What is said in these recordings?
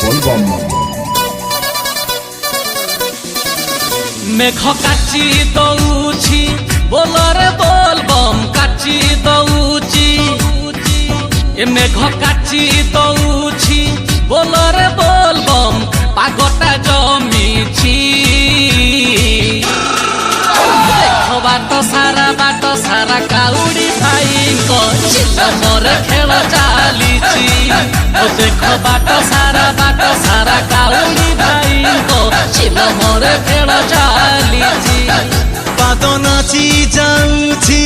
बोलबम मेघ काची दौची बोलरे बोलबम काची दौची ए मेघ काची दौची बोलरे बोलबम पागटा जमीची बाट सारा काउडी भाइको चिलमर खेल चालिची देख बाट सारा काउडी भाइको चिलमर खेल चालिची पाद नाची जाऊची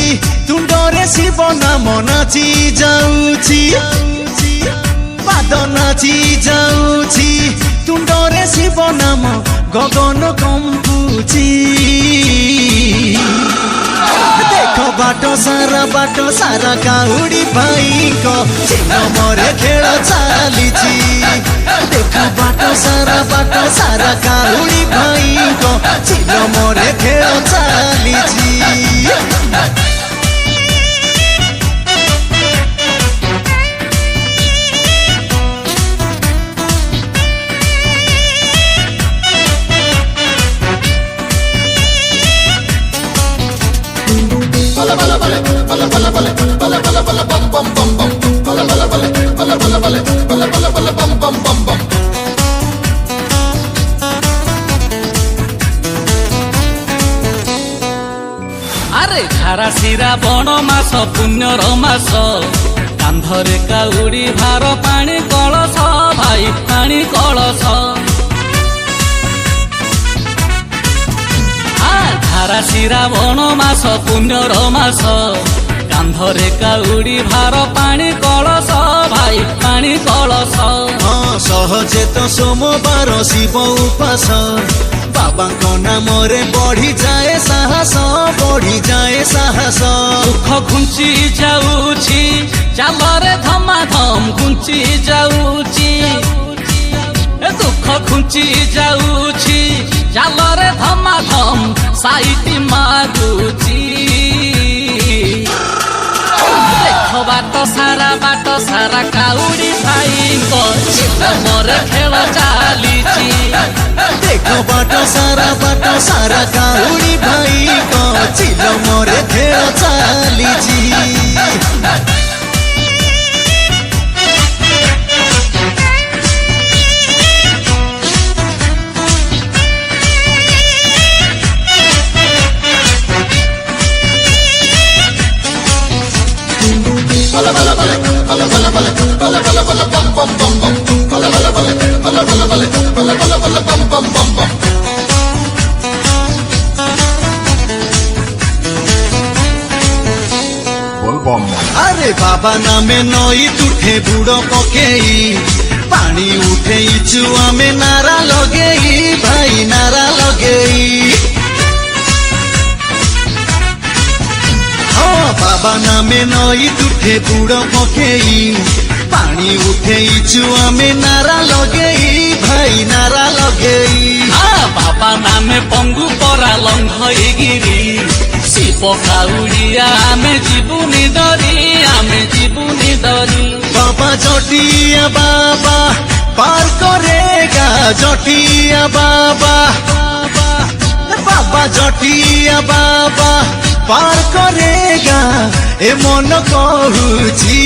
तुंडरे शिव नाम नाची जाऊची पाद नाची जाऊची तुंडरे शिव नाम गगन कंपुची देख बाट सारा काउडी भाइको चिलमरे खेल चालिची देख बाट सारा काउडी भाइको चिलमरे खेल चालिची अरे खारा सिरा बण मास पुण्यर मास कांधरे काउडी भार पानी कलश भाई पानी कलश खारा सिरा बण मास पुण्यर मास कांधरे काउडी भार पानी कलश भाई पानी कलश सहजे तो सोमवार शिव उपास बाबा नाम बढ़ी जाए साहस बढ़ी जाए साहस दुख घुंची जाऊची चालरे धमाधम घुंची जाऊची दुख घुंची जाऊची चालरे धमाधम साइटी मागुची देख बाट सारा काउडी भाइको चिलमर खेल चालिची देख बाट सारा काउडी भाइको चिलमरे खेल चालिची बोलबम अरे बाबा नामे नई तुठे बुड़ पकेई पानी उठे चुआ में नारा लगेई भाई नारा लगेई बाबा नामे नई तुठे बुड़ पकेई पानी उठे चुआ में नारा लगेई भाई नारा लगेई बाबा नामे पंगु परा लंघईगिरी शिव काउडिया आमे जीवनी दरी बाबा जटिया बाबा पार करेगा जटिया बाबा बाबा जटिया बाबा पार करेगा ए मन कहूची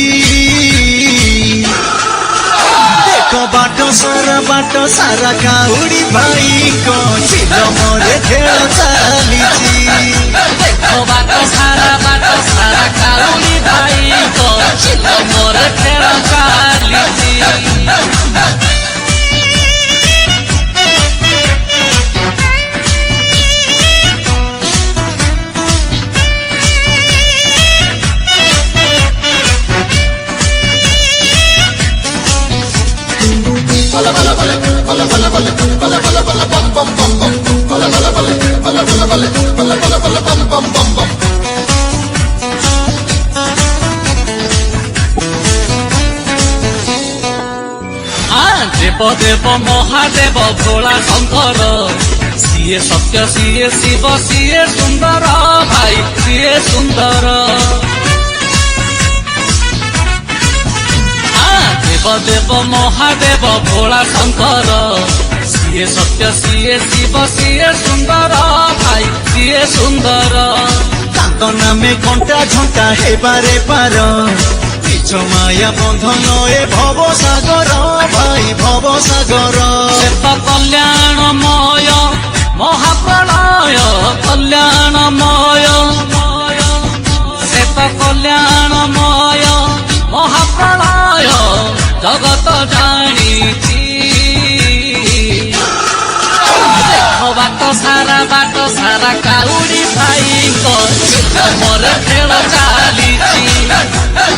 देख बाट सारा काउडी भाइको चिलमरे खेल चालिची देख बाट सारा काउडी भाइको चिलमर खेल चालिची देव देव महादेव भोला शंकर सीए सत्य सीए शिव सीए सुंदर भाई सीए सुंदर देव ଦେବ ମହାଦେବ ଭୋଳା ଶଙ୍କର ସିଏ ସତ୍ୟ ସିଏ ଶିବ ସିଏ ସୁନ୍ଦର ଭାଇ ସିଏ ସୁନ୍ଦର ତାଙ୍କ ନାମେ କଣ୍ଟା ଝଣ୍ଟା ହେବାରେ ପାର ନିଜ ମାୟା ବନ୍ଧନ ଏ ଭବ ସାଗର ଭାଇ ଭବ ସାଗର ସେ ତ କଲ୍ୟାଣମୟ ମହାପ୍ରଳୟ କଲ୍ୟାଣମୟ ସେ ତ କଲ୍ୟାଣମୟ ମହାପ୍ରଳୟ ଜଗତ ଜାଣିଛି ବାଟ ସାରା କାଉଡ଼ି ଭାଇଙ୍କ ମୋର ଖେଳ ଚାଲିଛି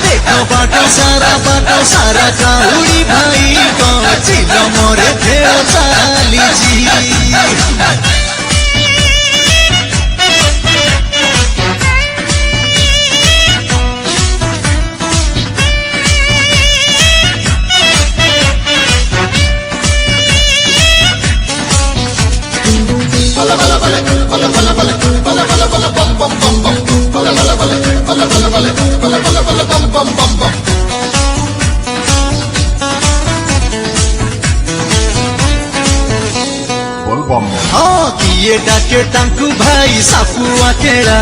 ଦେଖ ବାଟ ସାରା କାଉଡ଼ି ଭାଇଙ୍କ ଚିଲ ମୋରେ ଖେଳ ଚାଲିଛି किए डाके तांकु भाई सापुआ केड़ा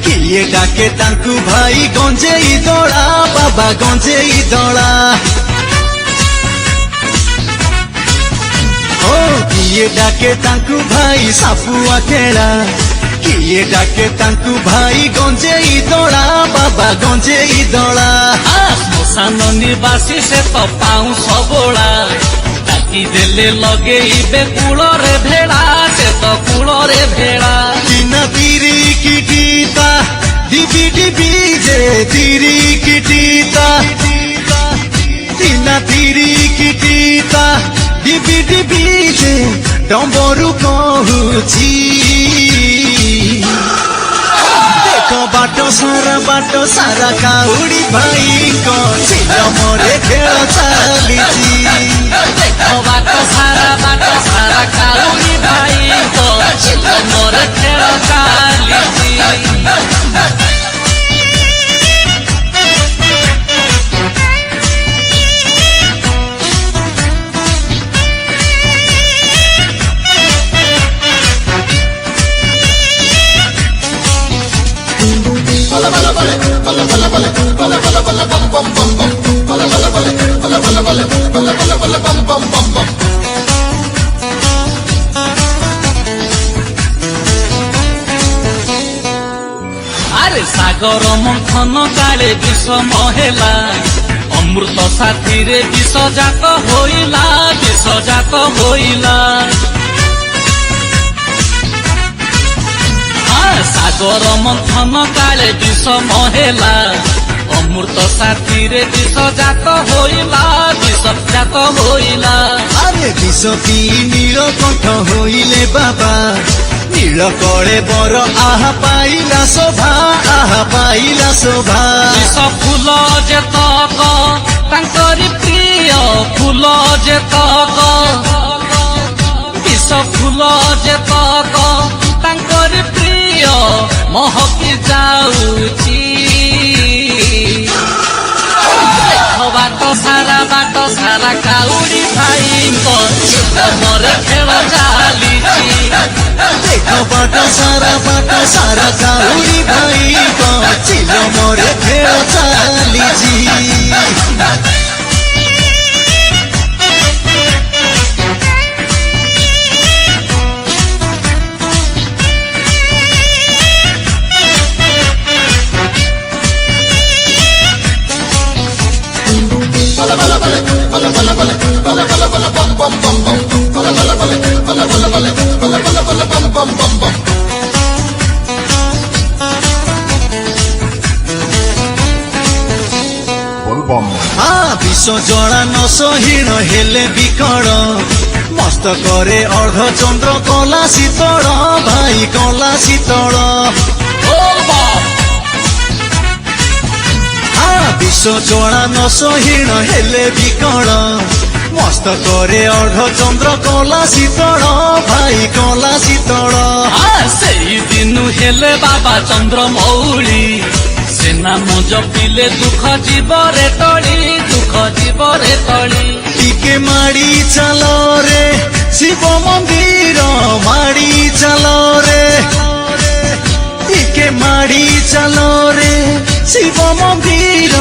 किए डाके तांकु भाई गंजेई दड़ा बाबा गंजेई दड़ा ओ किए डाके तांकु भाई सापुआ केड़ा किए डाके तांकु भाई गंजेई दड़ा बाबा गंजेई दड़ा ଶ୍ମଶାନ ନିବାସୀ ସେ ତ ପାଉଁଶ ବୋଳା ଡାକି ଦେଲେ ଲଗେଇବେ କୂଳରେ ଭେଳା ସେ ତ କୂଳରେ ଭେଳା किना तिरी किटीता डिबी डिबी जे तिरी किटीता किना तिरी किटीता डिबी डिबी जे डम्बरू कहूची देख बाटो सारा काउडी भाई को चिल मोरे खेल चालीची ଦେଖ ବାଟ ସାରା କାଉଡ଼ି ଭାଇଙ୍କ ମୋର ଖେଳ ଚାଲିଛି ଆରେ ସାଗର ମନ୍ଥନ କାଳେ ବିଷମ ହେଲା ଅମୃତ ସାଥିରେ ବିଷଜାତ ହୋଇଲା ସାଗର ମନ୍ଥନ କାଳେ ବିଷମ ହେଲା ଅମୃତ ସାଥିରେ ବିଷଜାତ ହୋଇଲା আরে বিষ পিই নীলকণ্ঠ হইলে বাবা নীল কলে বর আহা পাইলা শোভা ବିଷ ଫୁଲ ଯେତକ ତାଙ୍କରି ପ୍ରିୟ ଫୁଲ ଯେତକ ବିଷ ଫୁଲ ଯେତକ ତାଙ୍କରି ପ୍ରିୟ ମହକି ଯାଉଛି ବାଟ ସାରା କାଉଡ଼ି ଭାଇଙ୍କ ମୋର ଖେଳ ଚାଲିଛି দেখ বাট সারা কাউরি ভাই চিল মোরে খেল চালিছি বিষ জড়া নসহীন হেলে বিকল মস্ত করে অর্ধ চন্দ্র কলা শীতল ভাই কলা শীতল বিষ জড়া নসহীন হেলে বিকল মস্ত করে অর্ধ চন্দ্র কলা শীতল ভাই কলা শীতল ସେଇ ଦିନୁ ହେଲେ ବାବା ଚନ୍ଦ୍ରମୌଳି ସେ ନାମ ଜପିଲେ ଦୁଃଖ ଜୀବରେ ଟଳି ଖଜିବରେ ତଳି ଟିକେ ମାଡ଼ି ଚାଲ ରେ ଶିବ ମନ୍ଦିର ମାଡ଼ି ଚାଲ ରେ ଟିକେ ମାଡ଼ି ଚାଲ ରେ ଶିବ ମନ୍ଦିର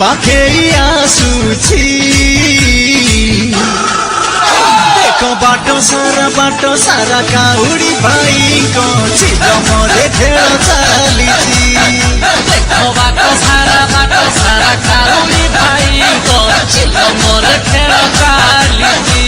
ପାଖେଇ ଆସୁଛି ଦେଖ ବାଟ ସାରା କାଉଡ଼ି ଭାଇଙ୍କ ଚିଲମରେ ଖେଳ ଚାଲିଛି ବାଟ ସାରା କାଉଡ଼ି ଭାଇଙ୍କ ଚିଲମରେ ଖେଳ ଚାଲିଛି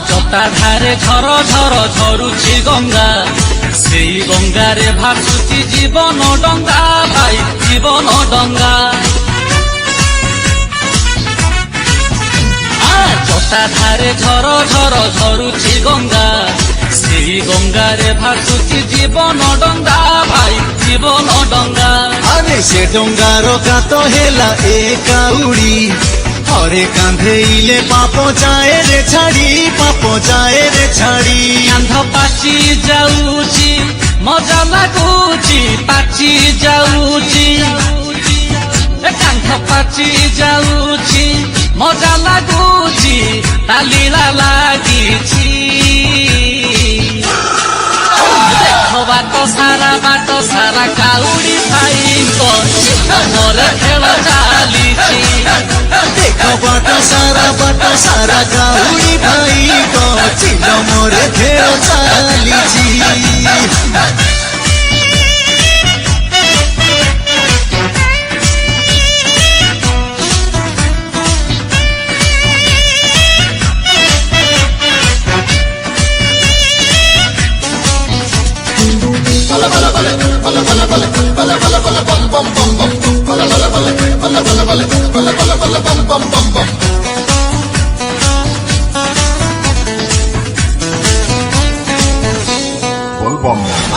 ଜଟାଧାରେ ଝର ଝର ଝରୁଛି ଗଙ୍ଗା ସେଇ ଗଙ୍ଗାରେ ଭାସୁଛି ଜୀବନ ଡଙ୍ଗା ଭାଇ ଜୀବନ ଡଙ୍ଗା ଜଟାଧାରେ ଝର ଝର ଝରୁଛି ଗଙ୍ଗା ସେଇ ଗଙ୍ଗାରେ ଭାସୁଛି ଜୀବନ ଡଙ୍ଗା ଭାଇ ଜୀବନ ଡଙ୍ଗା ଆରେ ସେ ଡଙ୍ଗାର କାତ ହେଲା ଏ କାଉଡ଼ି ଥରେ କାନ୍ଧେଇଲେ ପାପ ଯାଏ ରେ ଛାଡ଼ି କାନ୍ଧ ପାଚି ଯାଉଛି ମଜା ଲାଗୁଛି ପାଚି ଯାଉଛି କାନ୍ଧ ପାଚି ଯାଉଛି ମଜା ଲାଗୁଛି ତାଲିଲା ଲାଗିଛି ବାଟ ସାରା କାଉଡ଼ି ଭାଇଙ୍କ ଚିଲମରେ ଖେଳ ଚାଲିଛି ଦେଖ ବାଟ ସାରା କାଉଡ଼ି ଭାଇଙ୍କ ଚିଲମରେ ଖେଳ ଚାଲିଛି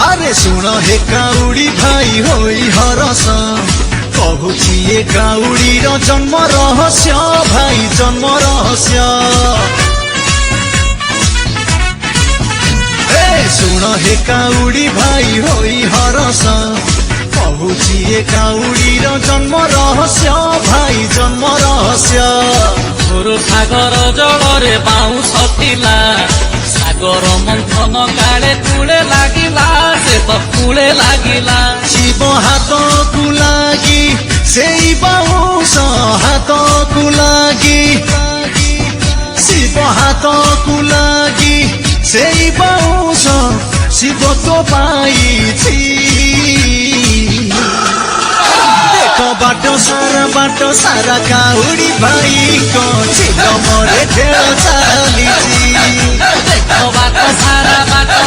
আরে শুণ হে কাউড়ি ভাই হই হরস কহুছি এ কাউড়ির জন্ম রহস্য ভাই জন্ম রহস্য শুণ হে কাউড়ি ভাই হই হরস কহুছি এ কাউড়ির জন্ম রহস্য ভাই জন্ম রহস্য গুরু সাগর জଳରେ ବାଉଁଶ ଥିଲା ସାଗର ମନ୍ଥନ କାଳେ କୂଳେ ଲାଗିଲା ସେ ତ କୂଳେ ଲାଗିଲା শিব হাতকু লাগি সেই বাউঁশ হাতকু লাগি শিব হাতকু লাগি সেই বাউঁশ শিব তো পাইছি দেখ বাট সারা কাউড়ি ভাইଙ୍କ চিলমরে খেল চালিছি বাଟ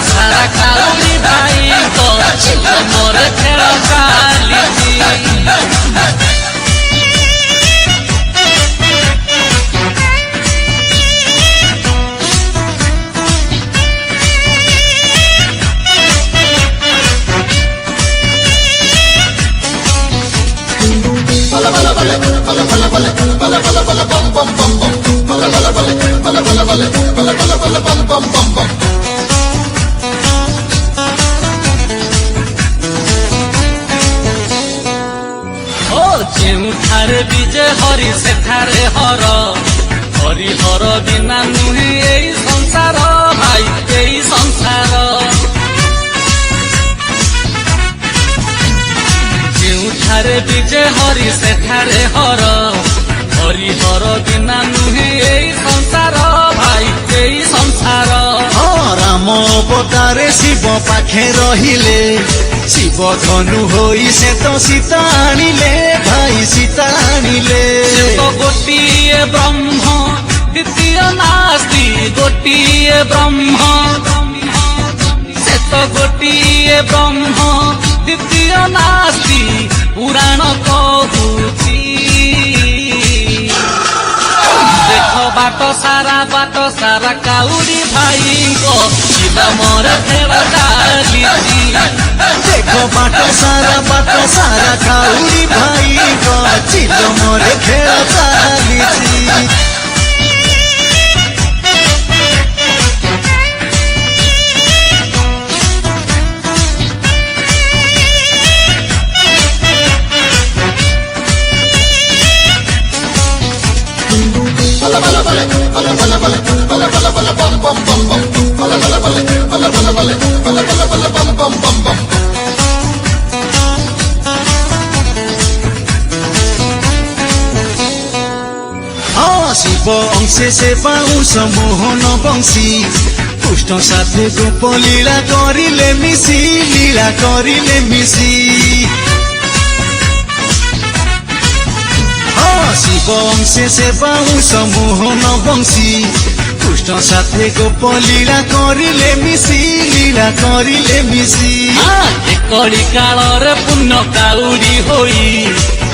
ସାରା କାଉଡ଼ି ଭାଇଙ୍କ ଚିଲମରେ ଖେଳ ଚାଲିଛି ଯେଉଁଠାରେ ବିଜେ ହରି ସେଠାରେ ହର ହରି ହର ବିନା ନୁହେଁ ଏଇ ସଂସାର ଭାଇ ଏଇ ସଂସାର ଯେଉଁଠାରେ ବିଜେ ହରି ସେଠାରେ ହର ହରି ହର ବିନା ନୁହେଁ ଏଇ ସଂସାର ଭାଇ ଏଇ ସଂସାର রাম অবতারে শিব পাখে রহিলে শিব ধনু হই সে তো সীতা আনিলে ভাই সীতা আনিলে ତ ଗୋଟିଏ ବ୍ରହ୍ମ ଦ୍ୱିତୀୟ ନାସ୍ତି ଗୋଟିଏ ବ୍ରହ୍ମ ସେ ତ ଗୋଟିଏ ବ୍ରହ୍ମ ଦ୍ୱିତୀୟ ନାସ୍ତି ପୁରାଣ କହୁଛି ବାଟ ସାରା କାଉଡ଼ି ଭାଇଙ୍କ ଚିଲମରେ ଖେଳ ଚାଲିଛି। ଦେଖ ବାଟ ସାରା କାଉଡ଼ି ଭାଇଙ୍କ ଚିଲମରେ ଖେଳ ଚାଲିଛି। শিব অংশে সে বাউঁশ মোহন বংশী কৃষ্ণ সাথে গোপ লীলা করিলে মিশি শিব অংশে সে বাউঁশ মোহন বংশী কৃষ্ণ সাথে গোপ লীলা করিলে মিশি একড়ি কাଳରେ পুণ্য କାଉଡ଼ି ହୋଇ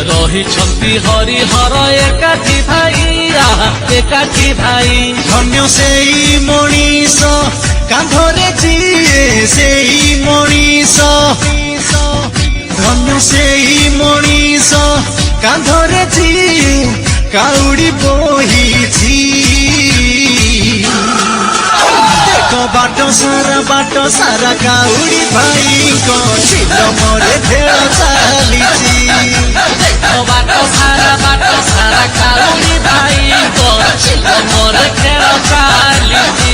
ରହିଛନ୍ତି ହରିହର ଏକାଠି ଭାଇ। ধন্য সেই মଣିষ কাঁধরে জিয়ে সেই মଣିষ ধন্য সেই মଣିষ কাঁধরে জিয়ে কাউড়ি বহিছি। দেখো বাট সারা কাউড়ি ভাইଙ୍କ চিলমରେ ଖେଳ ଚାଲିଛି। ବାଟ ସାରା କାଉଡ଼ି ଭାଇଙ୍କ ଚିଲମରେ ଖେଳ ଚାଲିଛି।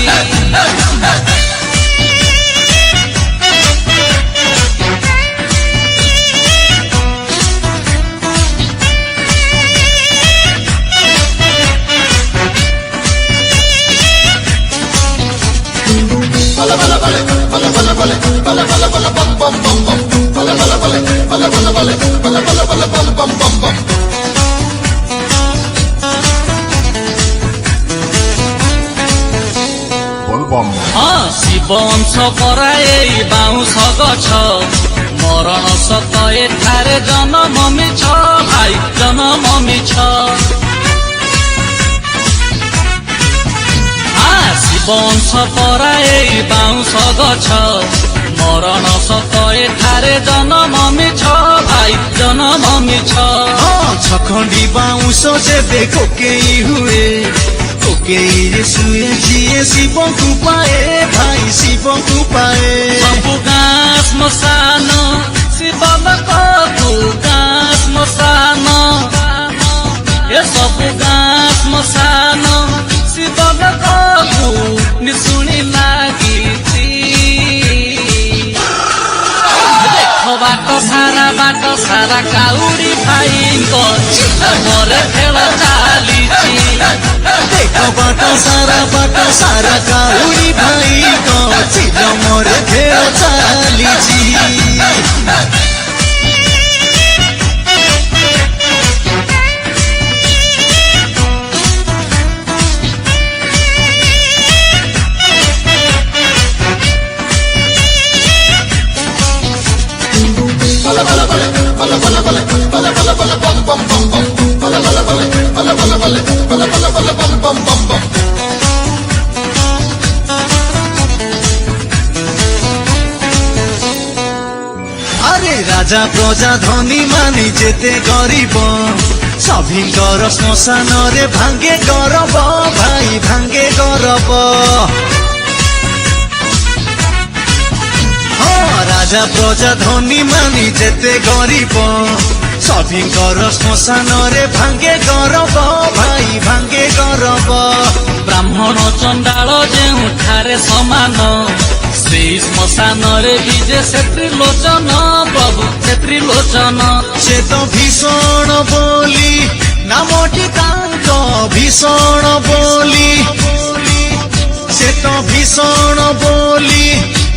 ଶିବ ଅଂଶ ପରା ଏଇ ବାଉଁଶ ଗଛ ମରଣ ସତ ଏଠାରେ ଜନମ ମିଛ ଭାଇ ଜନମ ମିଛ। ଶିବ ଅଂଶ ପରା ଏଇ ବାଉଁଶ ଗଛ ମରଣ ସତ ଏଠାରେ ଜନମ ମିଛ ଭାଇ ଜନମ ମିଛ। ছখଣ୍ଡি বাউঁশ যেবে কোকেই হুয়ে কোকেইরে শুয়ে ଯିଏ ଶିବଙ୍କୁ ପାଏ ଭାଇ ଶିବଙ୍କୁ ପାଏ। ସବୁ ଗାଁ ଶ୍ମଶାନ ଶିବ ଲୋକକୁ ଗାଁ ଶ୍ମଶାନ ଏ ସବୁ ଗାଁ ଶ୍ମଶାନ ଶିବ ଲୋକକୁ ନିଶୁଣି ଲାଗିଛି। ଦେଖ ବାଟ ସାରା କାଉଡ଼ି ଭାଇଙ୍କ ଚିଲମରେ ଖେଳ ଚାଲିଛି। ଦେଖ ବାଟ ସାରା କାଉଡ଼ି ଭାଇଙ୍କ ଚିଲମରେ ଖେଳ ଚାଲିଛି। আরে রাজা প্রজা ধনী মানি যেতে গরিব সভিঙ্কর শ্মশানরে ভাঙ্গে গরব ভাই ভাঙ্গে গরব। রাজা প্রজা ধনী মানি যেতে গরিব সভিঙ্কর শ্মশানরে ভাঙ্গে গরব ভাই ভাঙ্গে গরব। ବ୍ରାହ୍ମଣ ଚଣ୍ଡାଳ ଯେଉଁଠାରେ ସମାନ ସେଇ ଶ୍ମଶାନରେ ବିଜେ ସେ ତ୍ରିଲୋଚନ ପ୍ରଭୁ ସେ ତ୍ରିଲୋଚନ। সে তো ভীষণ বলি নামটি তাঙ্ক ভীষণ বলি সে তো ভীষণ বলি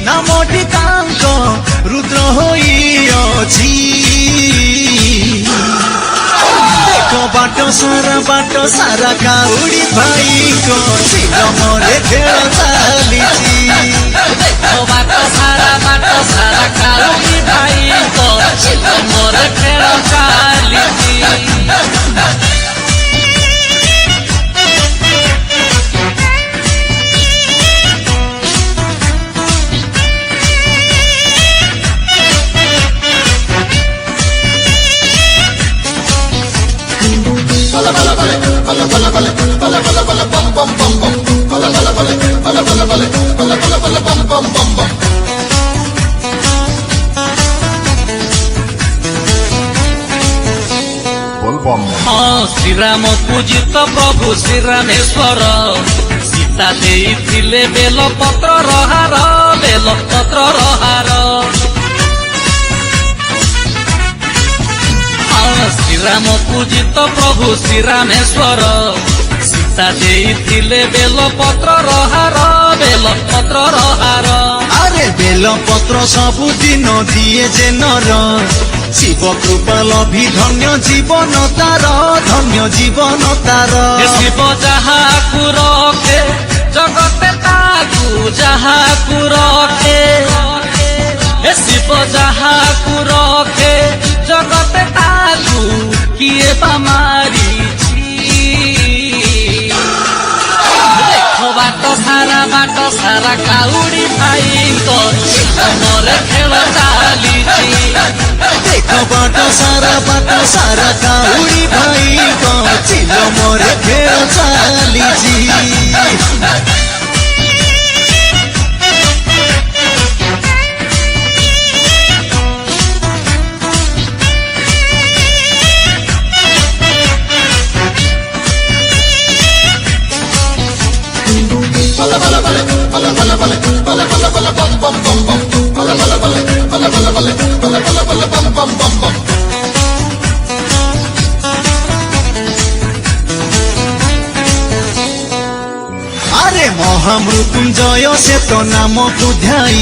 নামটি তাঙ্ক রুদ্র হইଅଛି। দেখো বাট সারা কাউଡ଼ି ভাইଙ୍କ চিলମରେ ଖେଳ ଚାଲିଛି। ବାଟ ସାରା କାଉଡ଼ି ଭାଇଙ୍କ ଚିଲମରେ ଖେଳ ଚାଲିଛି। ଶ୍ରୀରାମ ପୂଜିତ ପ୍ରଭୁ ଶ୍ରୀରାମେଶ୍ୱର ସୀତା ଦେଇଥିଲେ ବେଲ ପତ୍ରର ହାର ବେଲ ପତ୍ରର ହାର ଶ୍ରୀରାମ ପୂଜିତ ପ୍ରଭୁ ଶ୍ରୀରାମେଶ୍ୱର ସୀତା ଦେଇଥିଲେ ବେଲ ପତ୍ରର ହାର ବେଲ ପତ୍ରର ହାର আরে বেল পত্র ସବୁଦିନ ଦିଏ ଯେ ନର ଶିବ କୃପା ଲଭି ଧନ୍ୟ ଜୀବନ ତାର ଧନ୍ୟ ଜୀବନ ତାର ଏ ଶିବ ଯାହାକୁ ରଖେ ଜଗତେ ତାକୁ ଯାହାକୁ ରଖେ ଏ ଶିବ ଯାହାକୁ ରଖେ ଜଗତେ ତାକୁ କିଏ ବା ମାରିଛି ବାଟ ସାରା କାଉଡି ଭାଇଙ୍କ ମନରେ ଖେଳ ଚାଲିଛି ଦେଖ ବାଟ ସାରା କାଉଡ଼ି ଭାଇଙ୍କ ଚିଲ ମୋରେ ଖେଳ ଚାଲିଛି আরে মহামৃত্যুঞ্জয় সে তো নামକୁ ধ্যাই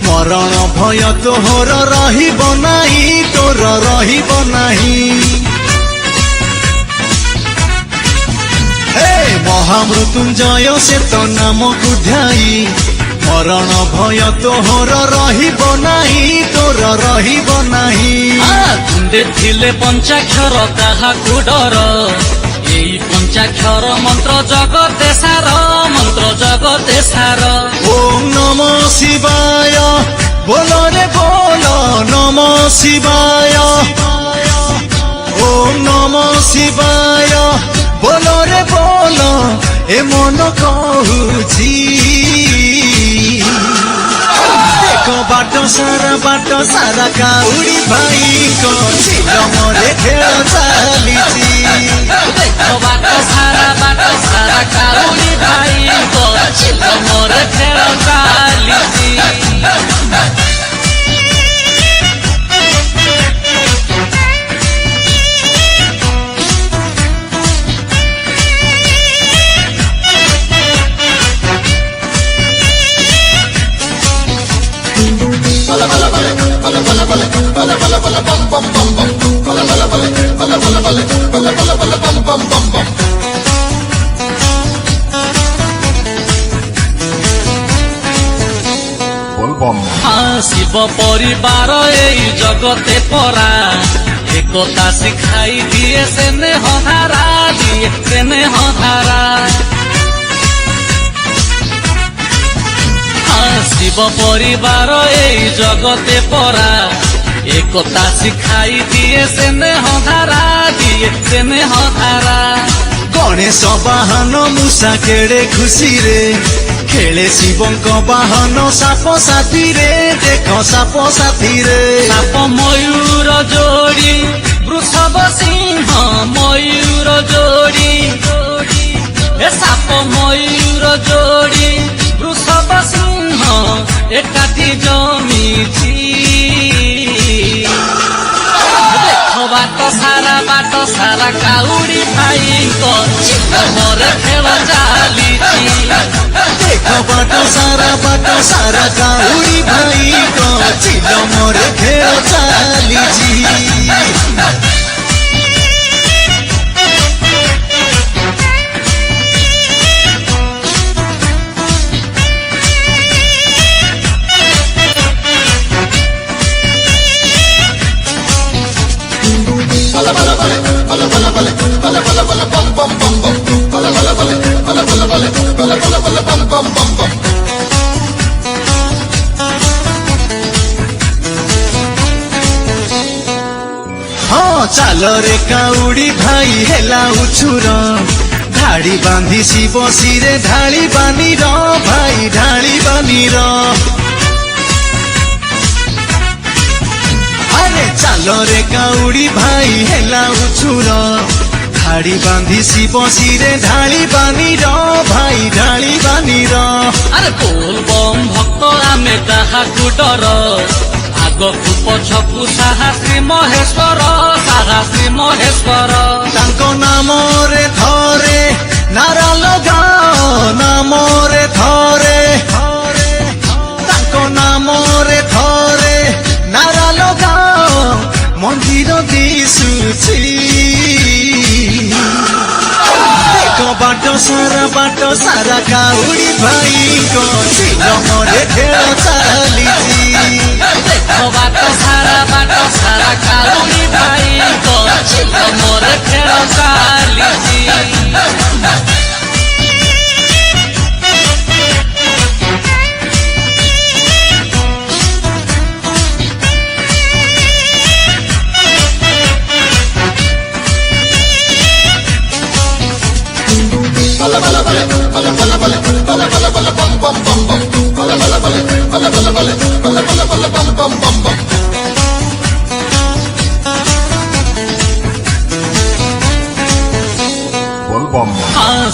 মরণ ভয় তোহর রহিব নাই তোর রহিব নাই হে মহামৃত্যুঞ্জয় সে তো নামକୁ ধ্যাই মরণ ভয় তোহর রহিব নাই তোর রহিব নাই ତୁଣ୍ଡେ ଥିଲେ ପଞ୍ଚାକ୍ଷର କାହାକୁ ଡର ଏଇ ପଞ୍ଚାକ୍ଷର ମନ୍ତ୍ର ଜଗତେ ସାର ମନ୍ତ୍ର ଜଗତେ ସାର ওম নম শিবায় বলো রে বলো নম শিবায় ওম নম শিবায় বলো রে বলো এ মন কহুছি দেখো বাট সারা কাউড়ি ভাই চিল মোরে খেল চালিছি ବାଟ ସାରା କାଉଡି ଭାଇଙ୍କ ଚିଲ ମୋର ଖେଳ ଚାଲିଛି ଶିବ ପରିବାର ଏଇ ଜଗତେ ପରା ଏକତା ଶିଖାଇ ଦିଏ ସ୍ନେହ ଧାରା ଦିଏ ସ୍ନେହ ଧାରା ଶିବ ପରିବାର ଏଇ ଜଗତେ ପରା ଏକତା ଶିଖାଇ ଦିଏ ସ୍ନେହ ଧାରା ଦିଏ ସ୍ନେହ ଧାରା গণেশ বাহন মূষা কেড়ে খুশিরে খেলে শিবঙ্ক বাহন সাপ সাথীরে দেখ সাপ সাথীরে সাপ ময়ূর যোড়ি বৃষভ সিংহ ময়ূর যোড়ি এ সাপ ময়ূর যোড়ি বৃষভ সিংহ একাঠি জমিছি বাট সারা কাউড়ি ভাইଙ୍କ ମୋର ଖେଳ ଚାଲିଛି দেখ বাট সারা কাউড়ি ভাইଙ୍କ চিল মোরে খেল চালিছি ଚାଲରେ କାଉଡ଼ି ଭାଇ ହେଲା ଉଛୁର ଧାଡ଼ି ବାନ୍ଧି ଶିବ ଶିରେ ଢାଳି ବାନିର ଭାଇ ଢାଳି ବାନିର আরে চালরে কাউড়ি ভাই হেলা উছুর ଧାଡ଼ି ବାନ୍ଧି ଶିବ ଶିରେ ଢାଳି ବାନିର ଭାଇ ଢାଳି ବାନିର ଆରେ ବୋଲବମ୍ ଭକ୍ତ ଆମେ କାହାକୁ ଡର ଆଗକୁ ପଛକୁ ସାହସୀ ମହେଶ୍ୱର ସାହସୀ ମହେଶ୍ୱର ତାଙ୍କ ନାମରେ ଥରେ ନାରା ଲଗାଅ ନାମରେ ଥରେ ତାଙ୍କ ନାମରେ ଥରେ ନାରା ଲଗାଅ ମନ୍ଦିର ଦିଶୁଛି ଏକ ବାଟ ସାରା କାଉଡ଼ି ଭାଇଙ୍କ ଶିଲମରେ ଖେଳ ଚାଲିଛି ବାଟ ସାରା କାଉଡ଼ି ଭାଇଙ୍କ ମୋର ଖେଳ ଚାଲିଛି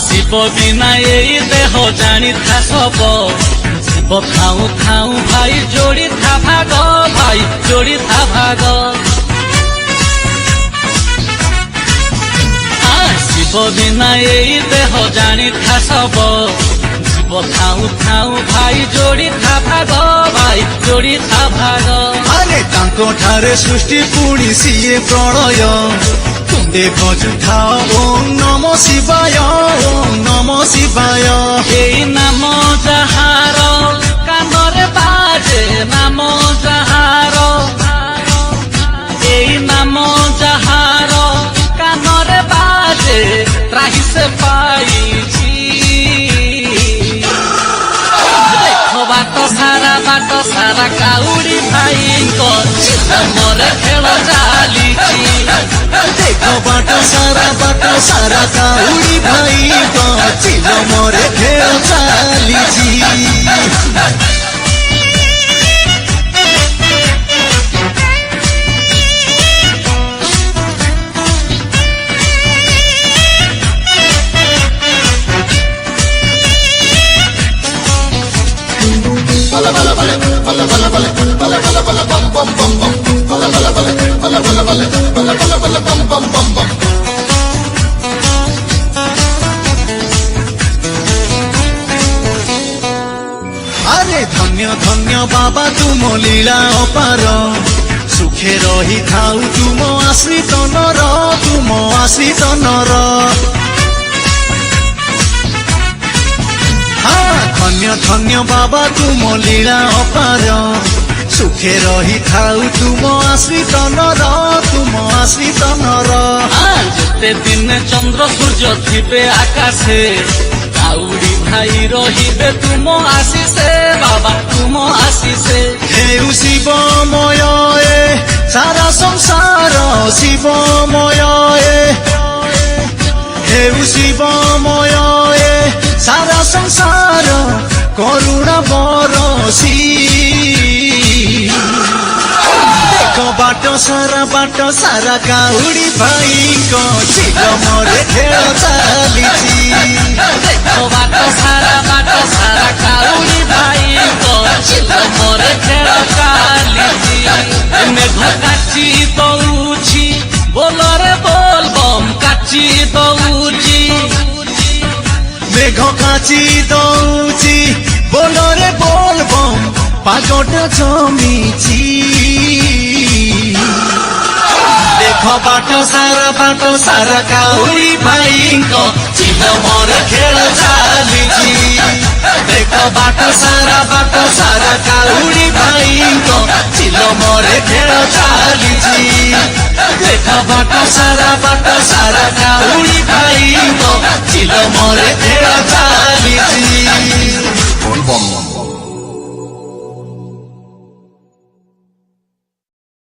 ଶିବ ବିନା ଏଇ ଦେହ ଜାଣିଥା ସବ ଶିବ ଥାଉ ଥାଉ ଭାଇ ଯୋଡ଼ିଥା ଭାଗ ଭାଇ ଯୋଡ଼ିଥା ଭାଗ ଶିବ ବିନା ଏଇ ଦେହ ଜାଣିଥା ସବ ଶିବ ଥାଉ ଥାଉ ଭାଇ ଯୋଡ଼ିଥା ଭାଗ ଭାଇ ଯୋଡ଼ିଥା ଭାଗ ଆରେ ତାଙ୍କ ଠାରେ ସୃଷ୍ଟି ପୁଣି ସିଏ ପ୍ରଳୟ ତୁଣ୍ଡେ ଖୋଜୁଥାଅ ଓಂ ନମ ଶିବାୟ ଓಂ ନମ ଶିବାୟ ଏଇ ନାମ ଯାହାର କାନରେ ବାଜେ ନାମ ଯାହାର ଏଇ ନାମ ଯାହାର କାନରେ ବାଜେ ତ୍ରାହି ସେ ପାଇଛି ବାଟ ସାରା କାଉଡ଼ି ଭାଇଙ୍କ ମୋର ଖେଳ ଚାଲିଛି ଦେଖ ବାଟ ସାରା କାଉଡ଼ି ଭାଇଙ୍କ ଚିଲମରେ ଖେଳ ଚାଲିଛି আরে ধন্য ধন্য বাবা তুম লীলা অপার সুখে রহি থাউ তুম আশ্রিত নর তুম আশ্রিত নর ধন্য ধন্য বাবা তুম লীলা অপার সুখে রহি থাউ তুম আশ্রিত নর তুম আশ্রিত নর যেতে দিনে চন্দ্র সূর্য থিবে আকাশে কাউড়ি ভাই রহিবে তুম আশিসে বাবা তুম আশিসে হেউ শিবময় সারা সংসার শিবময় হেউ শিবময় সারা সংসার করুণা বরসি দেখ বাট সারা কাউড়ি ভাইଙ୍କ চিলমরে খেল চালিছি বাট সারা কাউড়ি ভাইଙ୍କ চিলমরে খেল চালিছি মেঘ কাচি দଉଛି ବୋଲରେ ବୋଲବମ୍ କାଚି ଦଉଛି মেঘ কাচি দଉଛି ବୋଲରେ ବୋଲବମ୍ পাগটা জমিছি দেখ বাট সারা কাউড়ি ভাইଙ୍କ চিলমরে খেল চালিছি দেখ বাট সারা কাউড়ি ভাইଙ୍କ চিলমরে খেল চালিছি দেখ বাট সারা কাউড়ি ভাইଙ୍କ চিলমরে খেল চালিছি